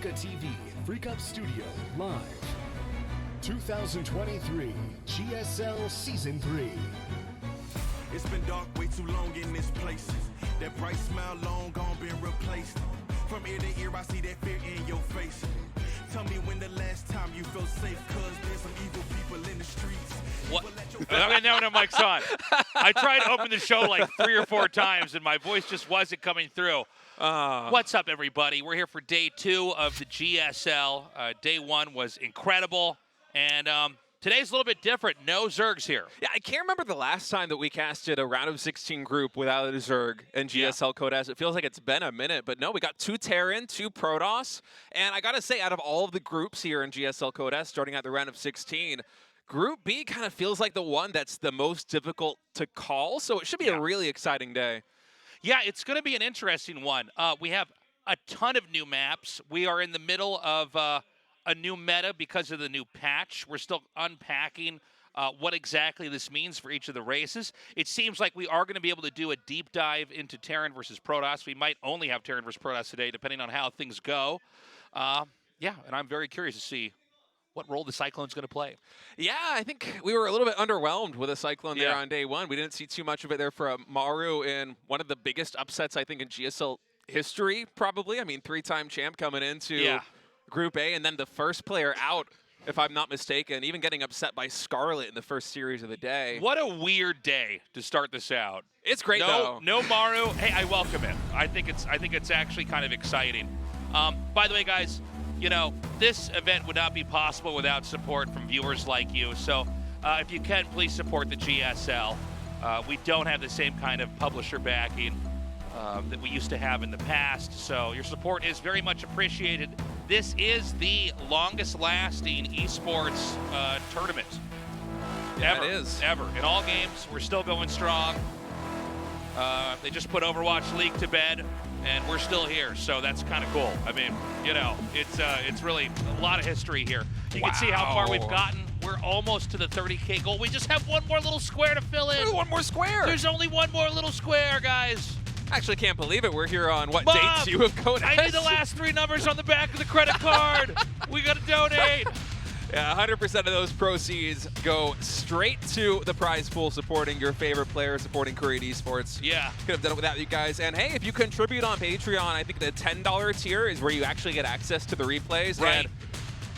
Freaka TV, Freak Up Studio, live. 2023 GSL Season 3. It's been dark way too long in this place. That bright smile long gone been replaced. From ear to ear I see that fear in your face. Tell me when the last time you felt safe, cause there's some evil people in the streets. What? Okay, now when mic's on. I tried to open the show like 3 or 4 times and my voice just wasn't coming through. What's up, everybody? We're here for day 2 of the GSL. Day 1 was incredible, and today's a little bit different. No Zergs here. Yeah, I can't remember the last time that we casted a round of 16 group without a Zerg and GSL Codes. It feels like it's been a minute, but no, we got 2 Terran, 2 Protoss, and I gotta say, out of all of the groups here in GSL Codes, starting at the round of 16, Group B kind of feels like the one that's the most difficult to call, so it should be a really exciting day. Yeah, it's going to be an interesting one. We have a ton of new maps. We are in the middle of a new meta because of the new patch. We're still unpacking what exactly this means for each of the races. It seems like we are going to be able to do a deep dive into Terran versus Protoss. We might only have Terran versus Protoss today, depending on how things go. Yeah, and I'm very curious to see what role the Cyclone's going to play. Yeah, I think we were a little bit underwhelmed with a Cyclone there on day 1. We didn't see too much of it there from Maru in one of the biggest upsets, I think, in GSL history, probably. I mean, 3-time champ coming into Group A, and then the first player out, if I'm not mistaken, even getting upset by Scarlet in the first series of the day. What a weird day to start this out. It's great, though. No Maru. Hey, I welcome it. I think it's actually kind of exciting. By the way, guys, you know, this event would not be possible without support from viewers like you. So if you can, please support the GSL. We don't have the same kind of publisher backing that we used to have in the past. So your support is very much appreciated. This is the longest lasting esports tournament ever. It is. Ever. In all games, we're still going strong. They just put Overwatch League to bed, and we're still here, so that's kind of cool. I mean, you know, it's really a lot of history here. You can see how far we've gotten. We're almost to the 30K goal. We just have one more little square to fill in. One more square. There's only one more little square, guys. I actually can't believe it. We're here on, what, Mom, day 2 of Codes? I need the last 3 numbers on the back of the credit card. We got to donate. Yeah, 100% of those proceeds go straight to the prize pool supporting your favorite player, supporting Korean esports. Yeah. Could have done it without you guys. And hey, if you contribute on Patreon, I think the $10 tier is where you actually get access to the replays. Right. And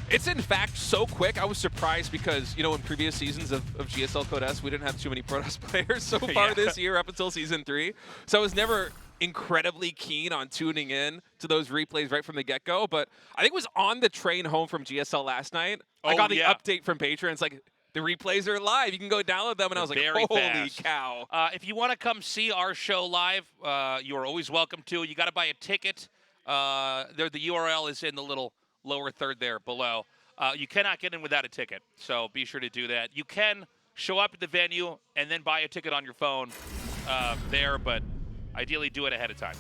it's in fact so quick. I was surprised because, you know, in previous seasons of GSL Codes, we didn't have too many Protoss players so far this year up until Season 3. So I was never incredibly keen on tuning in to those replays right from the get-go, but I think it was on the train home from GSL last night. I got the update from Patreon. It's like, the replays are live. You can go download them, and I was like, holy cow. If you want to come see our show live, you are always welcome to. You got to buy a ticket. The URL is in the little lower third there below. You cannot get in without a ticket, so be sure to do that. You can show up at the venue and then buy a ticket on your phone there, but ideally do it ahead of time.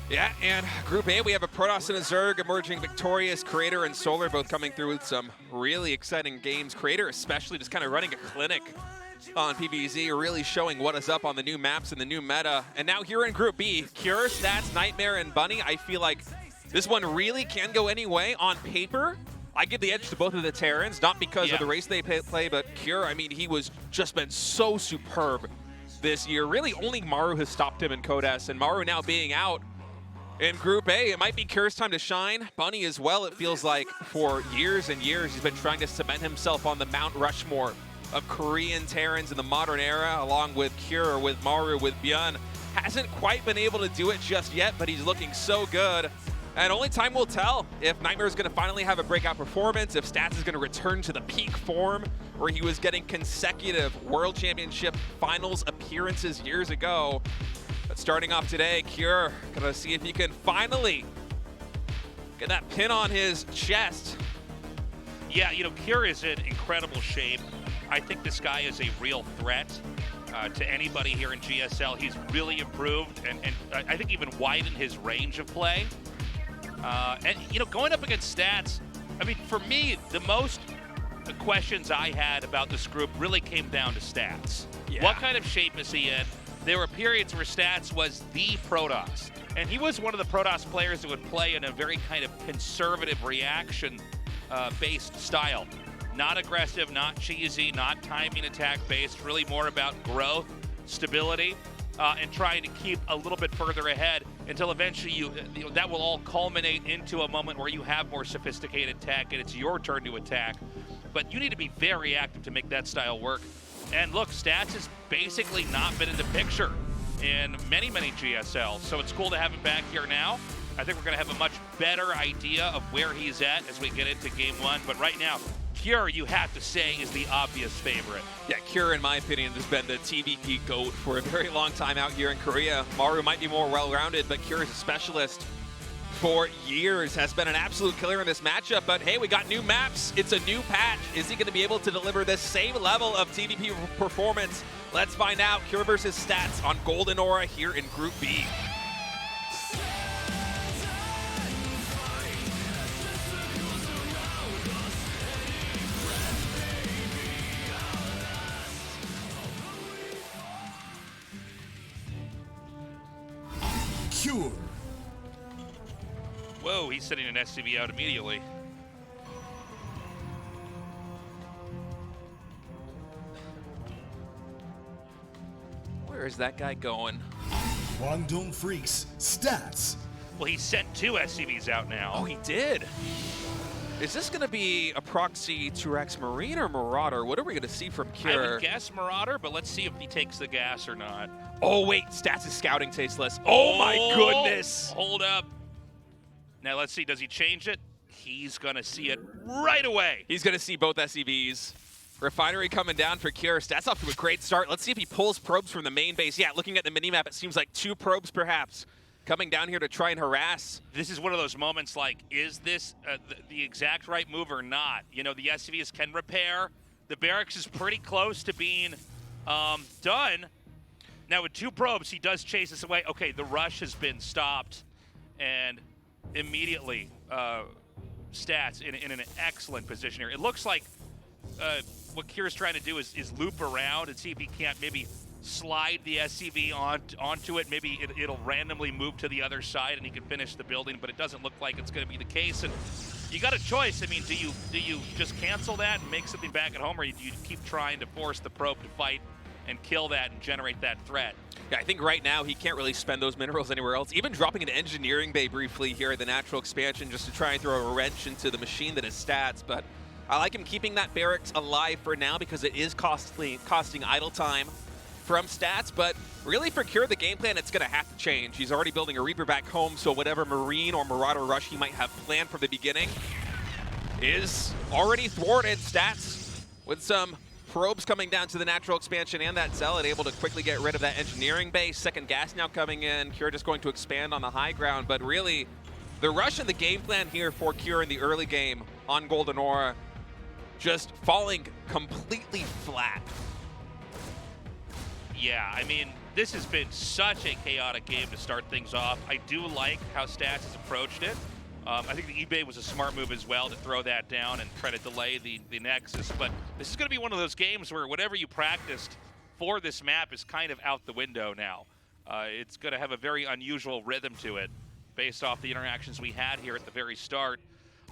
Yeah, and Group A, we have a Protoss and a Zerg emerging victorious. Creator and Solar both coming through with some really exciting games. Creator especially just kind of running a clinic on PBZ, really showing what is up on the new maps and the new meta. And now here in Group B, Cure, Stats, Nightmare, and Bunny. I feel like this one really can go any way. On paper, I give the edge to both of the Terrans, not because of the race they play, but Cure, I mean, he was just been so superb this year. Really only Maru has stopped him in Codes, and Maru now being out in Group A, it might be Cure's time to shine. Bunny as well, it feels like for years and years he's been trying to cement himself on the Mount Rushmore of Korean Terrans in the modern era, along with Cure, with Maru, with Byun. Hasn't quite been able to do it just yet, but he's looking so good. And only time will tell if Nightmare is going to finally have a breakout performance, if Stats is going to return to the peak form where he was getting consecutive World Championship Finals appearances years ago. But starting off today, Cure gonna see if he can finally get that pin on his chest. Yeah, you know, Cure is in incredible shape. I think this guy is a real threat to anybody here in GSL. He's really improved and I think even widened his range of play. And, you know, going up against Stats, I mean, for me, the most questions I had about this group really came down to Stats. Yeah. What kind of shape is he in? There were periods where Stats was the Protoss. And he was one of the Protoss players that would play in a very kind of conservative reaction-based style. Not aggressive, not cheesy, not timing attack-based, really more about growth, stability, and trying to keep a little bit further ahead until eventually that will all culminate into a moment where you have more sophisticated tech and it's your turn to attack. But you need to be very active to make that style work. And look, Stats has basically not been in the picture in many, many GSL, so it's cool to have him back here now. I think we're going to have a much better idea of where he's at as we get into Game 1, but right now, Cure, you have to say, is the obvious favorite. Yeah, Cure, in my opinion, has been the TVP GOAT for a very long time out here in Korea. Maru might be more well-rounded, but Cure is a specialist for years, has been an absolute killer in this matchup. But hey, we got new maps. It's a new patch. Is he going to be able to deliver this same level of TVP performance? Let's find out. Cure versus Stats on Golden Aura here in Group B. Cure. Whoa, he's sending an SCV out immediately. Where is that guy going? Guangdong Freaks. Stats. Well, he sent 2 SCVs out now. Oh, he did. Is this going to be a proxy T-Rex Marine or Marauder? What are we going to see from Cure? I would guess Marauder, but let's see if he takes the gas or not. Oh, wait. Stats is scouting tasteless. Oh, my goodness. Hold up. Now, let's see. Does he change it? He's going to see it right away. He's going to see both SCVs. Refinery coming down for Cure. Stats off to a great start. Let's see if he pulls probes from the main base. Yeah, looking at the minimap, it seems like 2 probes perhaps coming down here to try and harass. This is one of those moments like, is this the exact right move or not? You know, the SCVs can repair. The barracks is pretty close to being done. Now, with 2 probes, he does chase this away. Okay, the rush has been stopped. And immediately, Stats in an excellent position here. It looks like what Cure's trying to do is loop around and see if he can't maybe slide the SCV onto it. Maybe it'll randomly move to the other side and he can finish the building, but it doesn't look like it's going to be the case. And you got a choice. I mean, do you just cancel that and make something back at home, or do you keep trying to force the probe to fight and kill that and generate that threat? Yeah, I think right now he can't really spend those minerals anywhere else. Even dropping an engineering bay briefly here at the natural expansion just to try and throw a wrench into the machine that is Stats. But I like him keeping that barracks alive for now because it is costing idle time from Stats. But really for Cure, the game plan, it's going to have to change. He's already building a Reaper back home, so whatever Marine or Marauder rush he might have planned from the beginning is already thwarted. Stats with some probes coming down to the natural expansion and that Zealot able to quickly get rid of that engineering base. Second gas now coming in. Cure just going to expand on the high ground, but really the rush and the game plan here for Cure in the early game on Golden Aura just falling completely flat. Yeah, I mean, this has been such a chaotic game to start things off. I do like how Stats has approached it. I think the eBay was a smart move as well to throw that down and try to delay the Nexus. But this is going to be one of those games where whatever you practiced for this map is kind of out the window now. It's going to have a very unusual rhythm to it based off the interactions we had here at the very start.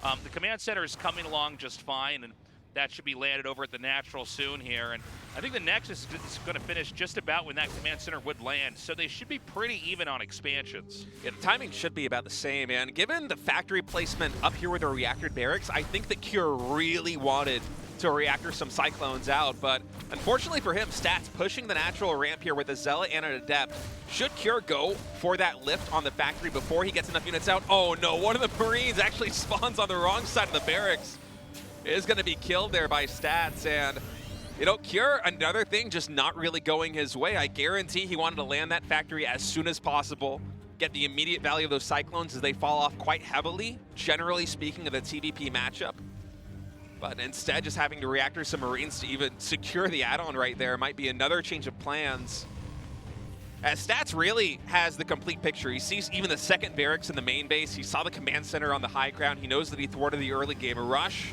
The command center is coming along just fine, and that should be landed over at the natural soon here. And I think the Nexus is going to finish just about when that command center would land, so they should be pretty even on expansions. Yeah, the timing should be about the same, and given the factory placement up here with the reactor barracks, I think that Cure really wanted to reactor some Cyclones out, but unfortunately for him, Stats pushing the natural ramp here with a Zealot and an Adept. Should Cure go for that lift on the factory before he gets enough units out? Oh no, one of the Marines actually spawns on the wrong side of the barracks. Is going to be killed there by Stats, and you know, Cure, another thing, just not really going his way. I guarantee he wanted to land that factory as soon as possible, get the immediate value of those Cyclones as they fall off quite heavily, generally speaking of the TVP matchup. But instead, just having to reactor some Marines to even secure the add-on right there might be another change of plans. As Stats really has the complete picture. He sees even the second barracks in the main base. He saw the command center on the high ground. He knows that he thwarted the early game rush.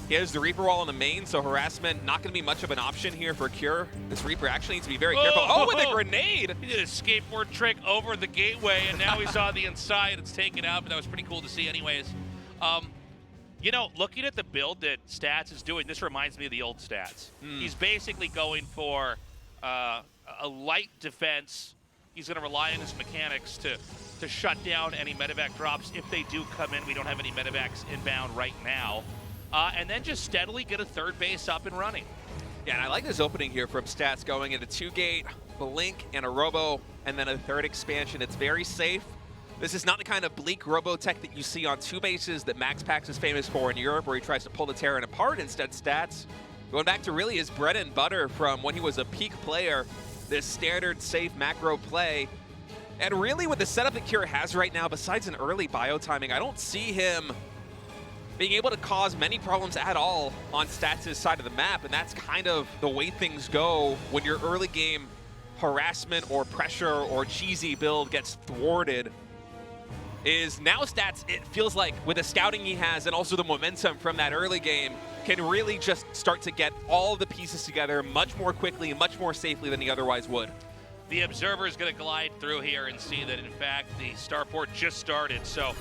He has the Reaper wall on the main, so harassment not going to be much of an option here for Cure. This Reaper actually needs to be very careful. Oh, with a grenade! He did a skateboard trick over the gateway, and now he's on the inside. It's taken out, but that was pretty cool to see anyways. You know, looking at the build that Stats is doing, this reminds me of the old Stats. He's basically going for a light defense. He's going to rely on his mechanics to shut down any medevac drops if they do come in. We don't have any medevacs inbound right now. And then just steadily get a third base up and running. Yeah, and I like this opening here from Stats going into 2-gate, Blink, and a Robo, and then a third expansion. It's very safe. This is not the kind of bleak Robo tech that you see on 2 bases that MaxPax is famous for in Europe, where he tries to pull the Terran apart. Instead, Stats going back to really his bread and butter from when he was a peak player, this standard safe macro play. And really with the setup that Cure has right now, besides an early bio timing, I don't see him being able to cause many problems at all on Stats' side of the map, and that's kind of the way things go when your early game harassment or pressure or cheesy build gets thwarted. Is now Stats, it feels like with the scouting he has and also the momentum from that early game, can really just start to get all the pieces together much more quickly and much more safely than he otherwise would. The Observer is going to glide through here and see that, in fact, the starport just started. So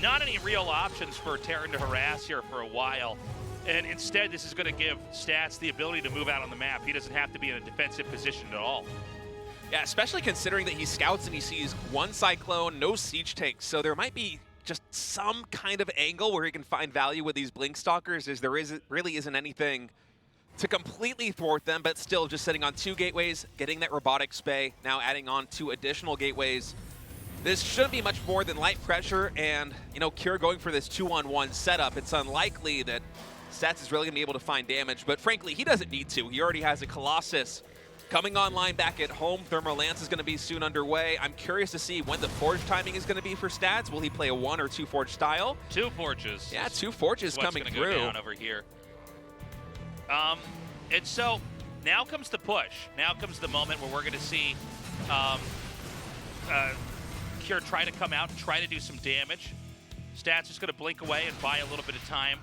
not any real options for Terran to harass here for a while. And instead, this is going to give Stats the ability to move out on the map. He doesn't have to be in a defensive position at all. Yeah, especially considering that he scouts and he sees 1 Cyclone, no siege tanks. So there might be just some kind of angle where he can find value with these Blink Stalkers, as there really isn't anything to completely thwart them, but still just sitting on 2 gateways, getting that robotic spay, now adding on 2 additional gateways. This shouldn't be much more than light pressure, and, you know, Cure going for this 2-on-1 setup. It's unlikely that Stats is really going to be able to find damage, but frankly, he doesn't need to. He already has a Colossus coming online back at home. Thermal Lance is going to be soon underway. I'm curious to see when the Forge timing is going to be for Stats. Will he play a 1 or 2 Forge style? 2 Forges. Yeah, 2 Forges coming through. Go down over here. And so now comes the push. Now comes the moment where we're going to see Cure try to come out and try to do some damage. Stats is going to blink away and buy a little bit of time.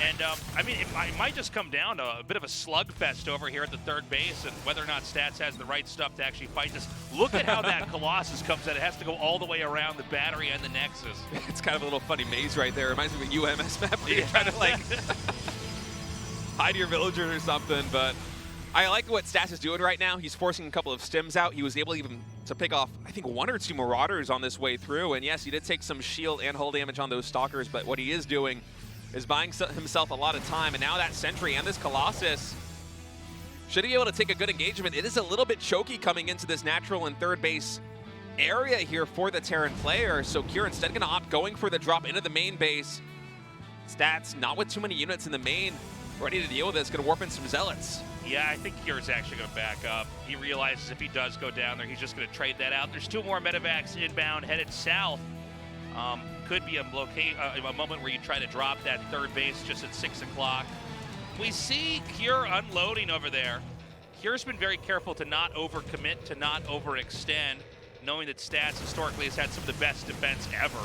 And, I mean, it might just come down to a bit of a slugfest over here at the third base, and whether or not Stats has the right stuff to actually fight this. Look at how that Colossus comes out. It has to go all the way around the battery and the Nexus. It's kind of a little funny maze right there. It reminds me of a UMS map where you're trying to, like, hide your villagers or something. But I like what Stats is doing right now. He's forcing a couple of stims out. He was able even to pick off, I think, 1 or 2 Marauders on this way through. And yes, he did take some shield and hull damage on those Stalkers, but what he is doing is buying himself a lot of time. And now that Sentry and this Colossus should be able to take a good engagement. It is a little bit choky coming into this natural and third base area here for the Terran player. So Cure instead going to opt going for the drop into the main base. Stats not with too many units in the main, ready to deal with this. Going to warp in some Zealots. Yeah, I think Cure's actually going to back up. He realizes if he does go down there, he's just going to trade that out. There's 2 more medevacs inbound headed south. Could be a moment where you try to drop that third base just at 6 o'clock. We see Cure unloading over there. Cure's been very careful to not overcommit, to not overextend, knowing that Stats historically has had some of the best defense ever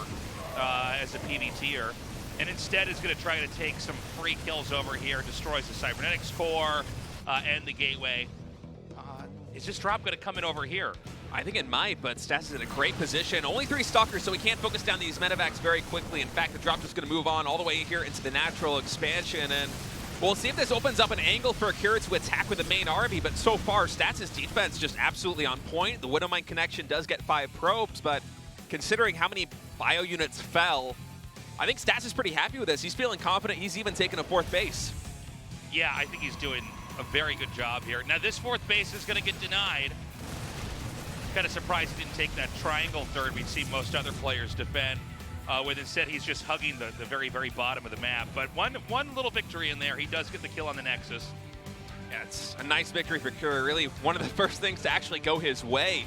as a PvTer. And instead is going to try to take some free kills over here, destroys the Cybernetics core and the gateway. Is this drop going to come in over here? I think it might, but Stats is in a great position. Only 3 Stalkers, so he can't focus down these medevacs very quickly. In fact, the drop is going to move on all the way here into the natural expansion, and we'll see if this opens up an angle for Cure to attack with the main army, but so far, Stats' defense just absolutely on point. The Widowmine connection does get 5 probes, but considering how many bio units fell, I think Stats is pretty happy with this. He's feeling confident. He's even taken a 4th base. Yeah, I think he's doing a very good job here. Now, this 4th base is going to get denied. Kind of surprised he didn't take that triangle third we'd see most other players defend with. Instead, he's just hugging the very, very bottom of the map. But one little victory in there. He does get the kill on the Nexus. Yeah, it's a nice victory for Cure. Really one of the first things to actually go his way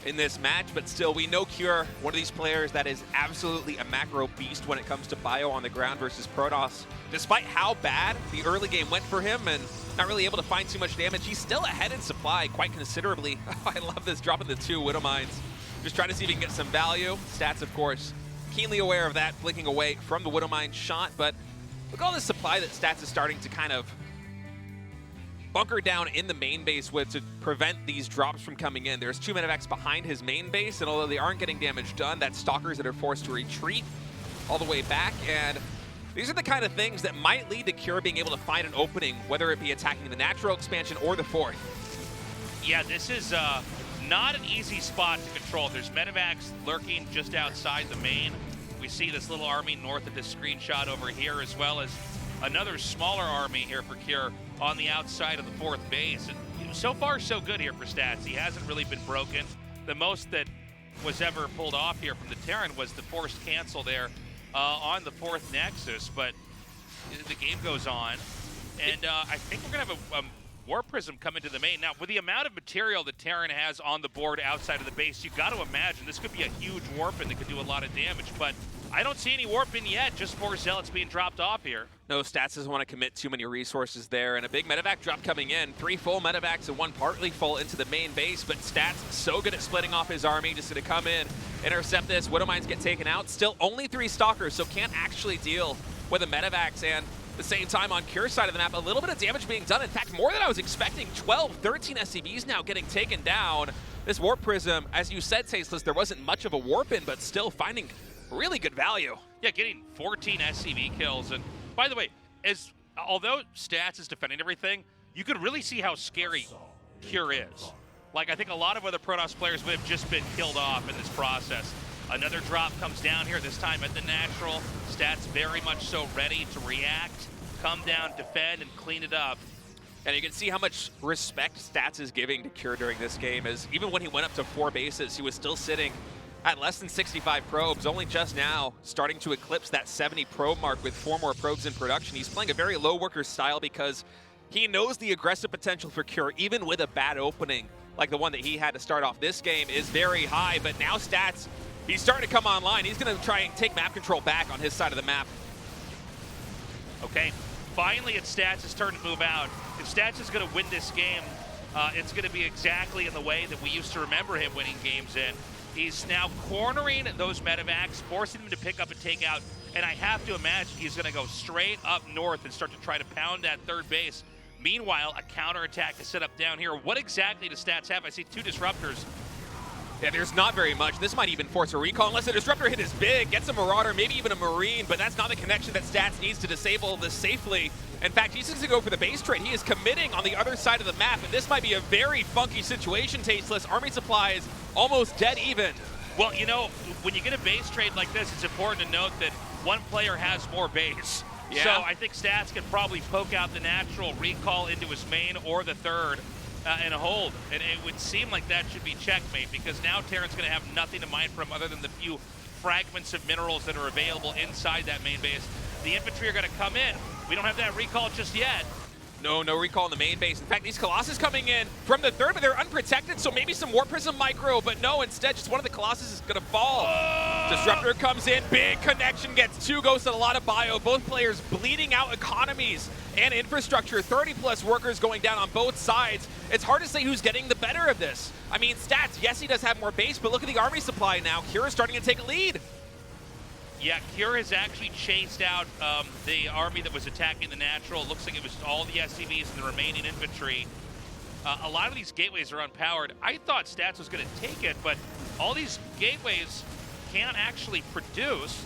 in this match, but still, we know Cure, one of these players that is absolutely a macro beast when it comes to bio on the ground versus Protoss. Despite how bad the early game went for him and not really able to find too much damage, he's still ahead in supply quite considerably. I love this, dropping the 2 Widowmines. Just trying to see if he can get some value. Stats, of course, keenly aware of that, blinking away from the Widowmine shot, but Look at all this supply that Stats is starting to kind of bunker down in the main base with to prevent these drops from coming in. There's 2 medevacs behind his main base, and although they aren't getting damage done, that's Stalkers that are forced to retreat all the way back. And these are the kind of things that might lead to Cure being able to find an opening, whether it be attacking the natural expansion or the fourth. Yeah, this is not an easy spot to control. There's medevacs lurking just outside the main. We see this little army north of this screenshot over here, as well as another smaller army here for Cure on the outside of the fourth base. And so far, so good here for Stats. He hasn't really been broken. The most that was ever pulled off here from the Terran was the forced cancel there on the fourth Nexus, but the game goes on. And I think we're going to have a Warp Prism come into the main. Now, with the amount of material that Terran has on the board outside of the base, you got to imagine this could be a huge Warp-in that could do a lot of damage, but I don't see any Warp-in yet, just 4 Zealots being dropped off here. No, Stats doesn't want to commit too many resources there, and a big medevac drop coming in. 3 full medevacs and 1 partly full into the main base, but Stats so good at splitting off his army, just going to come in, intercept this. Widowmines get taken out. Still only 3 Stalkers, so can't actually deal with the medevacs, and at the same time on Cure's side of the map, a little bit of damage being done. In fact, more than I was expecting. 12, 13 SCVs now getting taken down. This Warp Prism, as you said, Tasteless, there wasn't much of a Warp-in, but still finding really good value. Yeah, getting 14 SCV kills. And by the way, although Stats is defending everything, you could really see how scary Cure is. Like, I think a lot of other Protoss players would have just been killed off in this process. Another drop comes down here, this time at the natural. Stats very much so ready to react, come down, defend, and clean it up. And you can see how much respect Stats is giving to Cure during this game, as even when he went up to 4 bases, he was still sitting at less than 65 probes, only just now starting to eclipse that 70 probe mark with 4 more probes in production. He's playing a very low worker style because he knows the aggressive potential for Cure, even with a bad opening like the one that he had to start off this game, is very high. But now Stats, he's starting to come online. He's going to try and take map control back on his side of the map. Okay, finally it's Stats' turn to move out. If Stats is going to win this game, it's going to be exactly in the way that we used to remember him winning games in. He's now cornering those medevacs, forcing them to pick up and take out, and I have to imagine he's going to go straight up north and start to try to pound that third base. Meanwhile, a counterattack is set up down here. What exactly does Stats have? I see 2 disruptors. Yeah, there's not very much. This might even force a recall, unless the disruptor hit is big, gets a Marauder, maybe even a Marine, but that's not the connection that Stats needs to disable this safely. In fact, he's going to go for the base trade. He is committing on the other side of the map, and this might be a very funky situation, Tasteless. Army supply is almost dead even. Well, you know, when you get a base trade like this, it's important to note that one player has more base. Yeah. So I think Stats can probably poke out the natural, recall into his main or the third, and hold. And it would seem like that should be checkmate, because now Terran's going to have nothing to mine from other than the few fragments of minerals that are available inside that main base. The infantry are going to come in. We don't have that recall just yet. No recall in the main base. In fact, these Colossus coming in from the third, but they're unprotected, so maybe some Warp Prism micro, but no, instead just one of the Colossus is going to fall. Disruptor comes in, big connection, gets 2 ghosts and a lot of bio. Both players bleeding out economies and infrastructure. 30+ workers going down on both sides. It's hard to say who's getting the better of this. I mean, Stats, yes, he does have more base, but look at the army supply now. Cure is starting to take a lead. Yeah, Cure has actually chased out the army that was attacking the natural. It looks like it was all the SCVs and the remaining infantry. A lot of these gateways are unpowered. I thought Stats was going to take it, but all these gateways can't actually produce.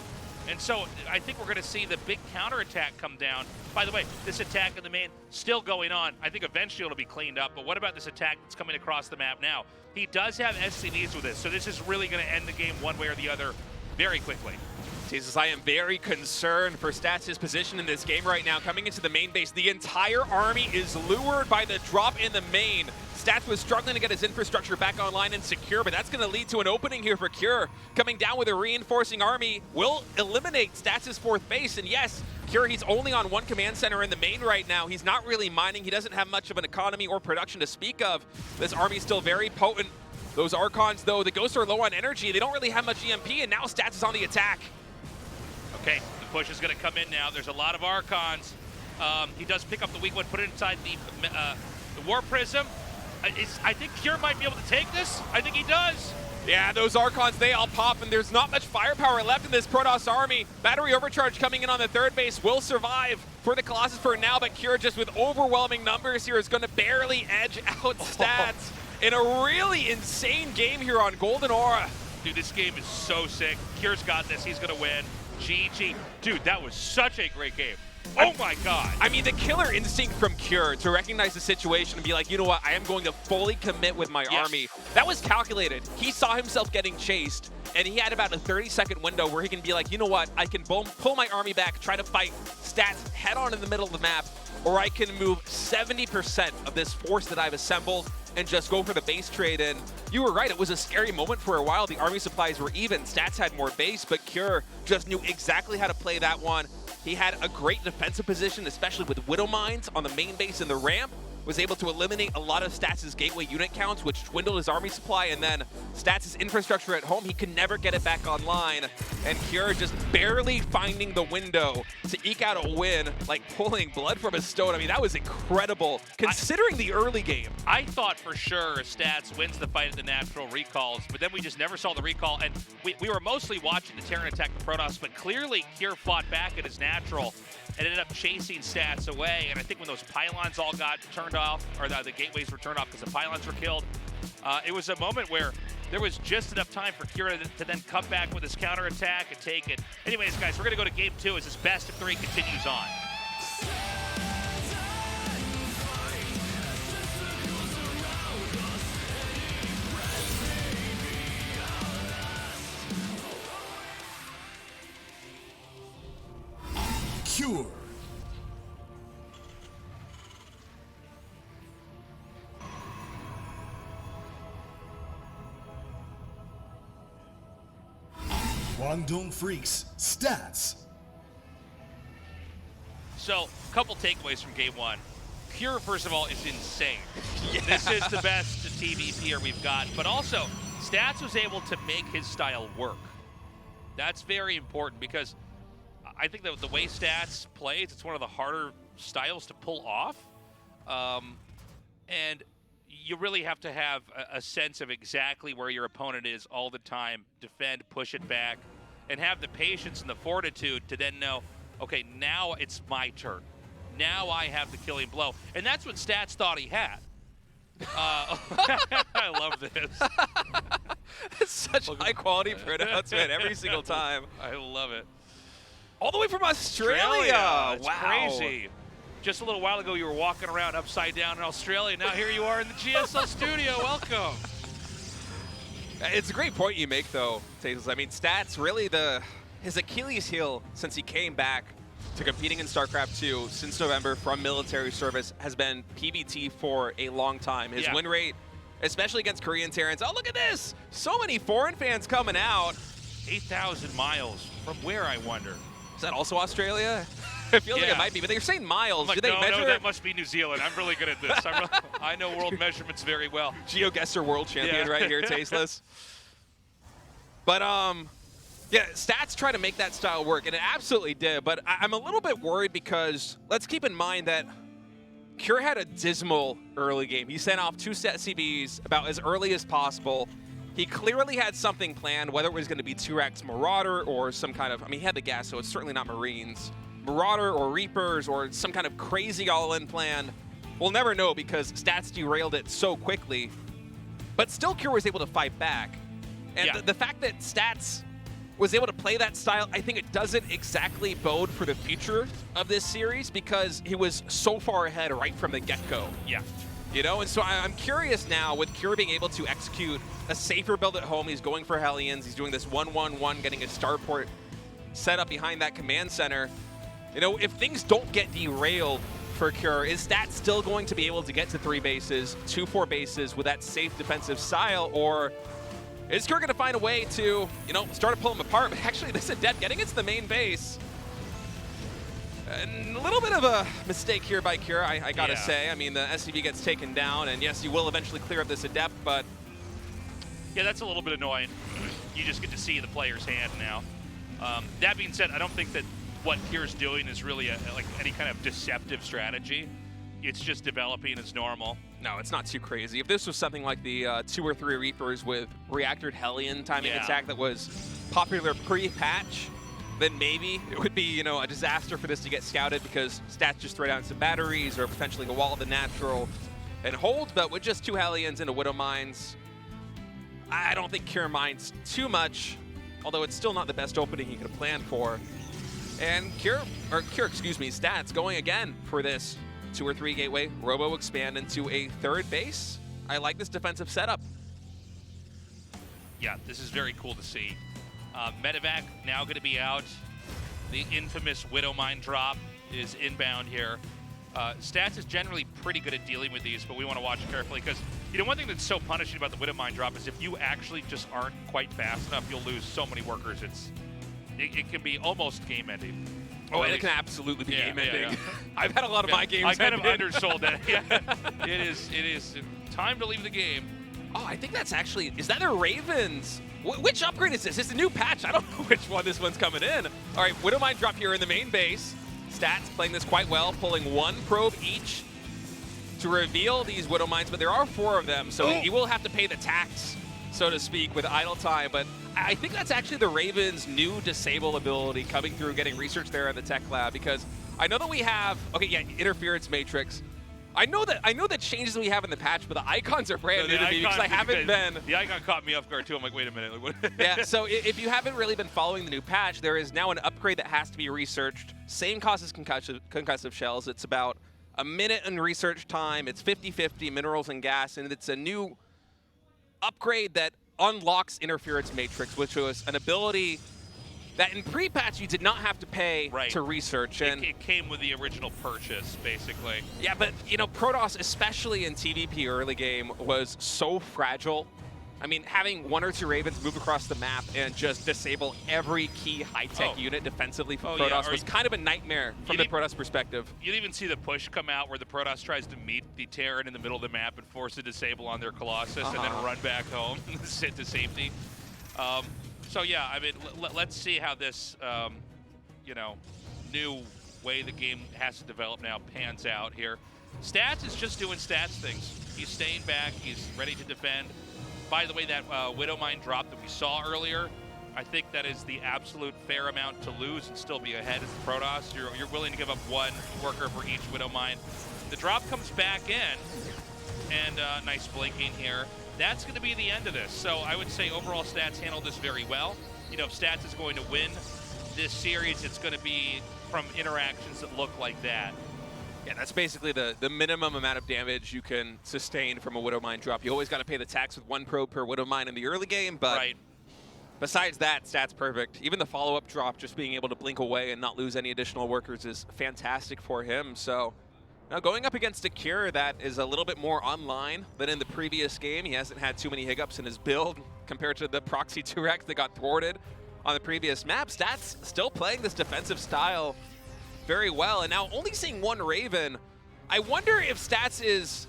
And so I think we're going to see the big counterattack come down. By the way, this attack in the main still going on. I think eventually it'll be cleaned up, but what about this attack that's coming across the map now? He does have SCVs with this, so this is really going to end the game one way or the other very quickly. Jesus, I am very concerned for Stats' position in this game right now. Coming into the main base, the entire army is lured by the drop in the main. Stats was struggling to get his infrastructure back online and secure, but that's going to lead to an opening here for Cure. Coming down with a reinforcing army will eliminate Stats' fourth base, and yes, Cure, he's only on 1 command center in the main right now. He's not really mining. He doesn't have much of an economy or production to speak of. This army's still very potent. Those Archons, though, the Ghosts are low on energy. They don't really have much EMP, and now Stats is on the attack. Okay, the push is going to come in now. There's a lot of Archons. He does pick up the weak one, put it inside the Warp Prism. I think Cure might be able to take this. I think he does. Yeah, those Archons, they all pop, and there's not much firepower left in this Protoss army. Battery Overcharge coming in on the third base will survive for the Colossus for now, but Cure just with overwhelming numbers here is going to barely edge out Stats in a really insane game here on Golden Aura. Dude, this game is so sick. Cure's got this. He's going to win. GG. Dude, that was such a great game. Oh my God. I mean, the killer instinct from Cure to recognize the situation and be like, you know what, I am going to fully commit with my army. That was calculated. He saw himself getting chased, and he had about a 30-second window where he can be like, you know what, I can pull my army back, try to fight Stats head on in the middle of the map, or I can move 70% of this force that I've assembled and just go for the base trade. And you were right, it was a scary moment for a while. The army supplies were even, Stats had more base, but Cure just knew exactly how to play that one. He had a great defensive position, especially with Widow Mines on the main base and the ramp. Was able to eliminate a lot of Stats' gateway unit counts, which dwindled his army supply, and then Stats' infrastructure at home, he could never get it back online. And Cure just barely finding the window to eke out a win, like pulling blood from a stone. I mean, that was incredible, considering the early game. I thought for sure Stats wins the fight at the natural recalls, but then we just never saw the recall, and we were mostly watching the Terran attack the Protoss, but clearly Cure fought back at his natural and ended up chasing Stats away. And I think when those pylons all got turned off, or the gateways were turned off because the pylons were killed, it was a moment where there was just enough time for Cure to then come back with his counterattack and take it. Anyways, guys, we're going to go to game 2 as this best of 3 continues on. Cure. Guangdong Freaks stats. So, a couple takeaways from game 1. Cure, first of all, is insane. Yeah. This is the best TVPer we've got, but also Stats was able to make his style work. That's very important because I think that the way Stats plays, it's one of the harder styles to pull off. And you really have to have a sense of exactly where your opponent is all the time, defend, push it back, and have the patience and the fortitude to then know, okay, now it's my turn. Now I have the killing blow. And that's what Stats thought he had. I love this. It's such high-quality pronouncement every single time. I love it. All the way from Australia. It's wow. crazy. Just a little while ago, you were walking around upside down in Australia. Now here you are in the GSL studio. Welcome. It's a great point you make, though, Tails. I mean, Stats really his Achilles heel since he came back to competing in StarCraft 2 since November from military service has been PBT for a long time. His win rate, especially against Korean Terrans. Oh, look at this! So many foreign fans coming out. 8,000 miles. From where, I wonder? Is that also Australia? It feels like it might be, but they're saying miles. Like, do they measure? No, that must be New Zealand. I'm really good at this. I know world measurements very well. GeoGuessr world champion right here, Tasteless. But, yeah, Stats try to make that style work, and it absolutely did. But I'm a little bit worried because let's keep in mind that Cure had a dismal early game. He sent off 2 set CBs about as early as possible. He clearly had something planned, whether it was going to be 2X Marauder or some kind of, I mean, he had the gas, so it's certainly not Marines. Marauder or Reapers or some kind of crazy all-in plan. We'll never know because Stats derailed it so quickly. But still, Cure was able to fight back. And the fact that Stats was able to play that style, I think it doesn't exactly bode for the future of this series because he was so far ahead right from the get-go. Yeah. You know, and so I'm curious now with Cure being able to execute a safer build at home. He's going for Hellions. He's doing this 1-1-1, getting his starport set up behind that command center. You know, if things don't get derailed for Cure, is Stats still going to be able to get to 3 bases, 2-4 bases with that safe defensive style, or is Cure going to find a way to, you know, start to pull him apart? But actually, this Adept getting into the main base. And a little bit of a mistake here by Cure, I gotta say. I mean, the SCV gets taken down, and yes, you will eventually clear up this Adept, but... Yeah, that's a little bit annoying. You just get to see the player's hand now. That being said, I don't think that what Cure's doing is really like any kind of deceptive strategy. it's just developing as normal. No, it's not too crazy. If this was something like the 2 or 3 Reapers with reactored Hellion timing attack that was popular pre-patch, then maybe it would be, you know, a disaster for this to get scouted because stats just throw down some batteries or potentially go wall the natural and hold. But with just 2 Hellions and a Widow Mines, I don't think Cure minds too much, although it's still not the best opening he could have planned for. And Cure, excuse me, Stats going again for this 2 or 3 gateway. Robo expand into a 3rd base. I like this defensive setup. Yeah, this is very cool to see. Medevac now going to be out. The infamous Widow Mine drop is inbound here. Stats is generally pretty good at dealing with these, but we want to watch carefully because, you know, one thing that's so punishing about the Widow Mine drop is if you actually just aren't quite fast enough, you'll lose so many workers. It can be almost game-ending. Oh, and it can absolutely be game-ending. Yeah. I've had a lot of my games I kind of ended. undersold that. Yeah, it is time to leave the game. Oh, I think that's actually, is that a Ravens? Which upgrade is this? It's a new patch. I don't know which one this one's coming in. All right, Widow Mine drop here in the main base. Stats playing this quite well, pulling 1 probe each to reveal these Widow Mines, but there are 4 of them, so he will have to pay the tax, so to speak, with idle time. But I think that's actually the Ravens' new disable ability coming through, getting research there in the tech lab, because I know that we have, interference matrix. I know that changes we have in the patch, but the icons are brand new to me because I haven't been. The icon caught me off guard too. I'm like, wait a minute. Yeah, so if you haven't really been following the new patch, there is now an upgrade that has to be researched. Same cost as concussive shells. It's about a minute in research time. It's 50-50 minerals and gas, and it's a new upgrade that unlocks interference matrix, which was an ability that in pre-patch you did not have to pay to research. And it came with the original purchase, basically. Yeah, but you know, Protoss, especially in TVP early game, was so fragile. I mean, having 1 or 2 Ravens move across the map and just disable every key high-tech unit defensively for Protoss was kind of a nightmare from the Protoss perspective. You'd even see the push come out where the Protoss tries to meet the Terran in the middle of the map and force a disable on their Colossus and then run back home and sit to safety. So yeah, I mean, let's see how this, you know, new way the game has to develop now pans out here. Stats is just doing stats things. He's staying back. He's ready to defend. By the way, that Widow Mine drop that we saw earlier, I think that is the absolute fair amount to lose and still be ahead as the Protoss. You're willing to give up 1 worker for each Widow Mine. The drop comes back in, and nice blinking here. That's going to be the end of this. So I would say overall Stats handled this very well. You know, if Stats is going to win this series, it's going to be from interactions that look like that. Yeah, that's basically the minimum amount of damage you can sustain from a Widow Mine drop. You always got to pay the tax with 1 probe per Widow Mine in the early game, but besides that, Stats perfect. Even the follow-up drop, just being able to blink away and not lose any additional workers is fantastic for him. So now going up against a Cure that is a little bit more online than in the previous game. He hasn't had too many hiccups in his build compared to the Proxy 2X that got thwarted on the previous map. Stats still playing this defensive style very well, and now only seeing 1 Raven. I wonder if Stats is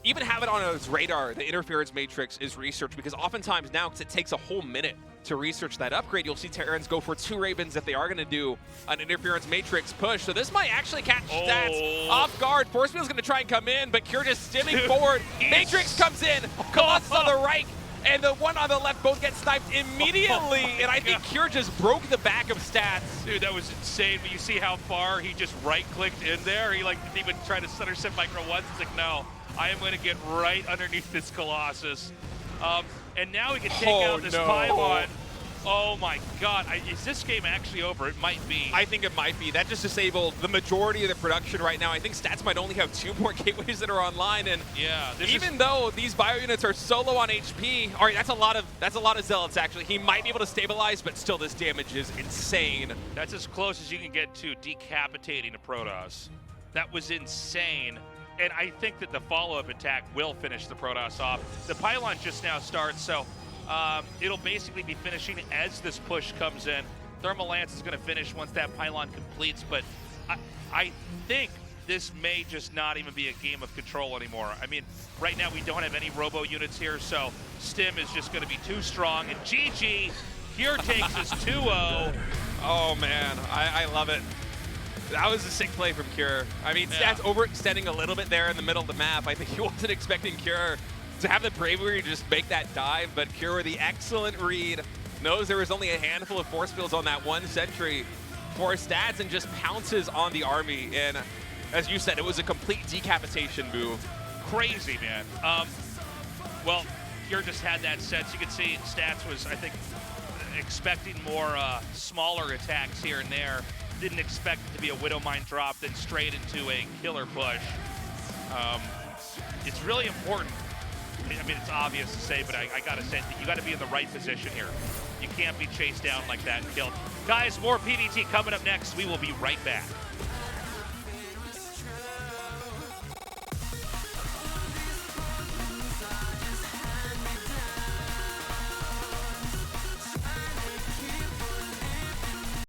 even have it on his radar, the interference matrix is researched, because oftentimes now, because it takes a whole minute to research that upgrade, you'll see Terrans go for 2 Ravens if they are going to do an interference matrix push. So this might actually catch Stats off guard. Force Field's going to try and come in, but Cure just stimming forward. Matrix comes in, Colossus on the right, and the one on the left both get sniped immediately. And I think Cure just broke the back of Stats. Dude, that was insane. But you see how far he just right-clicked in there? He like didn't even try to center set micro once. It's like, no, I am going to get right underneath this Colossus. And now we can take out this pylon. Oh my God, is this game actually over? It might be. I think it might be. That just disabled the majority of the production right now. I think Stats might only have 2 more gateways that are online, and yeah, even though these bio units are so low on HP, all right, that's a lot of zealots actually. He might be able to stabilize, but still this damage is insane. That's as close as you can get to decapitating a Protoss. That was insane. And I think that the follow-up attack will finish the Protoss off. The pylon just now starts, so it'll basically be finishing as this push comes in. Thermal Lance is going to finish once that pylon completes, but I think this may just not even be a game of control anymore. I mean, right now we don't have any robo units here, so Stim is just going to be too strong, and GG, Cure takes us 2-0. Oh man, I love it. That was a sick play from Cure. I mean, Stats overextending a little bit there in the middle of the map. I think he wasn't expecting Cure to have the bravery to just make that dive, but Cure, the excellent read, knows there was only a handful of force fields on that one sentry for Stats and just pounces on the army. And as you said, it was a complete decapitation move. Crazy, man. Well, Cure just had that sense. You could see Stats was, I think, expecting more smaller attacks here and there. Didn't expect it to be a Widowmine drop, then straight into a killer push. It's really important. I mean, it's obvious to say, but I gotta say that you gotta be in the right position here. You can't be chased down like that and killed. Guys, more PvT coming up next. We will be right back.